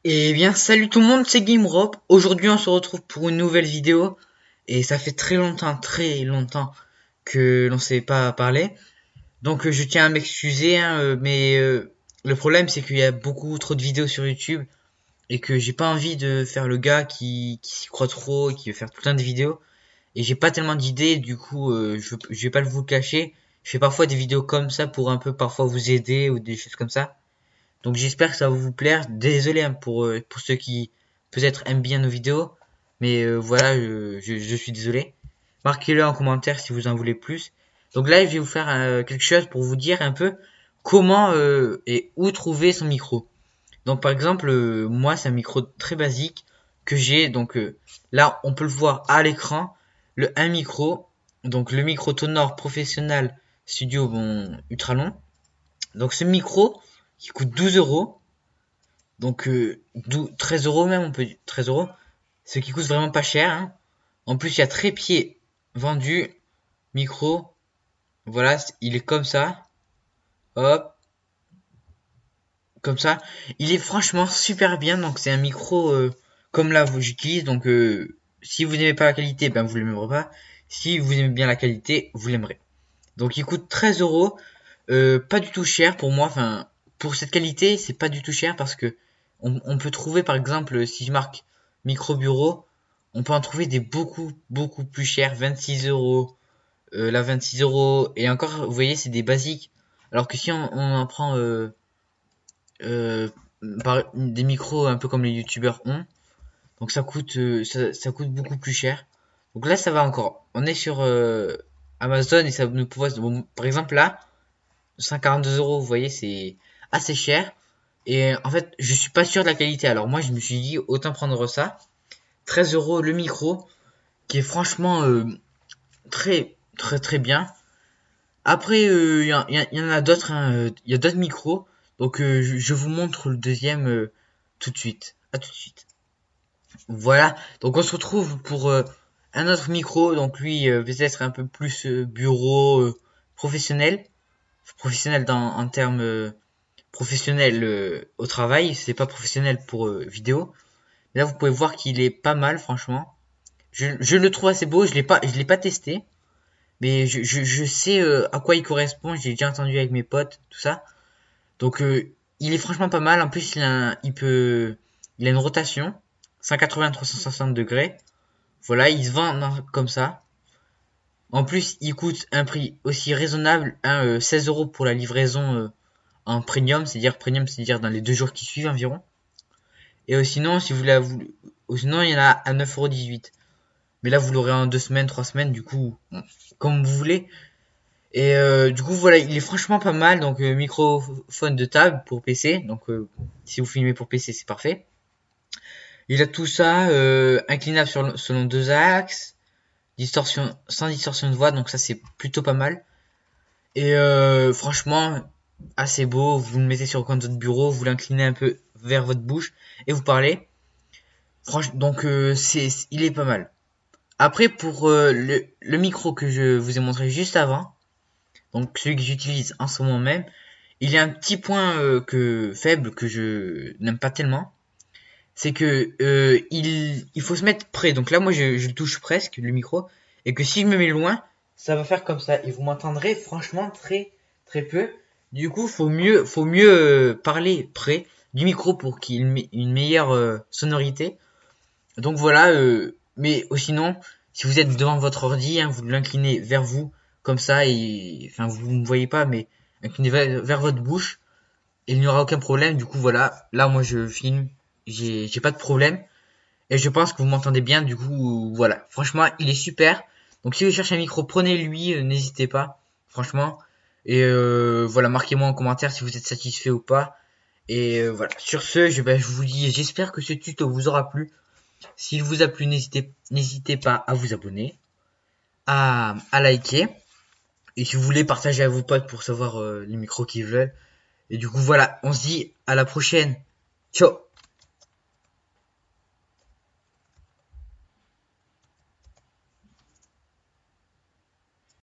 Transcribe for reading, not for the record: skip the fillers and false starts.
Eh bien, salut tout le monde, c'est GameRop. Aujourd'hui, on se retrouve pour une nouvelle vidéo. Et ça fait très longtemps que l'on s'est pas parlé. Donc, je tiens à m'excuser, hein, mais le problème, c'est qu'il y a beaucoup trop de vidéos sur YouTube. Et que j'ai pas envie de faire le gars qui s'y croit trop, et qui veut faire plein de vidéos. Et j'ai pas tellement d'idées, du coup, je vais pas vous le cacher. Je fais parfois des vidéos comme ça pour un peu parfois vous aider ou des choses comme ça. Donc j'espère que ça va vous plaire. Désolé hein, pour ceux qui peut-être aiment bien nos vidéos. Mais voilà, je suis désolé. Marquez-le en commentaire si vous en voulez plus. Donc là, je vais vous faire quelque chose pour vous dire un peu comment et où trouver son micro. Donc par exemple, moi, c'est un micro très basique que j'ai. Donc là, on peut le voir à l'écran. Le un micro. Donc le micro Tonor Professional Studio bon, Ultralon. Donc ce micro qui coûte 12 €. Donc 13 € même, on peut dire 13 €. Ce qui coûte vraiment pas cher. Hein. En plus, il y a trépied vendu, micro. Voilà, il est comme ça. Hop, comme ça. Il est franchement super bien. Donc c'est un micro comme là j'utilise. Donc si vous n'aimez pas la qualité, ben vous l'aimerez pas. Si vous aimez bien la qualité, vous l'aimerez. Donc il coûte 13 €. Pas du tout cher pour moi. Enfin, pour cette qualité, c'est pas du tout cher parce que on peut trouver par exemple, si je marque micro bureau, on peut en trouver des beaucoup plus chers, 26 €. Là 26 € et encore, vous voyez, c'est des basiques. Alors que si on en prend euh, des micros un peu comme les youtubeurs ont, donc ça coûte beaucoup plus cher. Donc là ça va encore. On est sur Amazon et ça nous propose, bon, par exemple là, 142 €, vous voyez, c'est assez cher. Et en fait, je suis pas sûr de la qualité. Alors moi, je me suis dit, autant prendre ça. 13 € le micro, qui est franchement très bien. Après, y en a d'autres, hein, il y a d'autres micros. Donc je vous montre le deuxième tout de suite. À tout de suite. Voilà. Donc on se retrouve pour un autre micro. Donc lui, peut-être un peu plus bureau professionnel. Professionnel en termes professionnel au travail, c'est pas professionnel pour vidéo. Là, vous pouvez voir qu'il est pas mal, franchement. Je le trouve assez beau. Je l'ai pas testé, mais je sais à quoi il correspond. J'ai déjà entendu avec mes potes, tout ça. Donc, il est franchement pas mal. En plus, il a une rotation 180-360 degrés. Voilà, il se vend comme ça. En plus, il coûte un prix aussi raisonnable, hein, 16 € pour la livraison en premium, c'est-à-dire dans les 2 jours qui suivent environ. Et sinon, si vous voulez, sinon il y en a à 9,18 €. Mais là, vous l'aurez en 2 semaines, 3 semaines, du coup, comme vous voulez. Et du coup, voilà, il est franchement pas mal. Donc, microphone de table pour PC. Donc, si vous filmez pour PC, c'est parfait. Il a tout ça, inclinable selon deux axes, distorsion sans distorsion de voix. Donc ça, c'est plutôt pas mal. Et franchement, assez beau. Vous le mettez sur le coin de votre bureau, vous l'inclinez un peu vers votre bouche et vous parlez. Franchement, donc il est pas mal. Après, pour le micro que je vous ai montré juste avant, donc celui que j'utilise en ce moment même, il y a un petit point faible que je n'aime pas tellement. C'est que il faut se mettre près. Donc là, moi, je le touche presque, le micro. Et que si je me mets loin, ça va faire comme ça. Et vous m'entendrez franchement très peu. Du coup, faut mieux parler près du micro pour qu'il ait une meilleure sonorité. Donc voilà, mais sinon, si vous êtes devant votre ordi, hein, vous l'inclinez vers vous, comme ça, et enfin vous ne me voyez pas, mais inclinez vers votre bouche, et il n'y aura aucun problème. Du coup, voilà, là moi je filme, j'ai pas de problème, et je pense que vous m'entendez bien. Du coup, voilà, franchement, il est super. Donc si vous cherchez un micro, prenez-lui, n'hésitez pas, franchement. Et voilà, marquez-moi en commentaire si vous êtes satisfait ou pas. Et voilà, sur ce, je vous dis, j'espère que ce tuto vous aura plu. S'il vous a plu, n'hésitez pas à vous abonner, à liker. Et si vous voulez, partager à vos potes pour savoir les micros qu'ils veulent. Et du coup, voilà, on se dit à la prochaine. Ciao!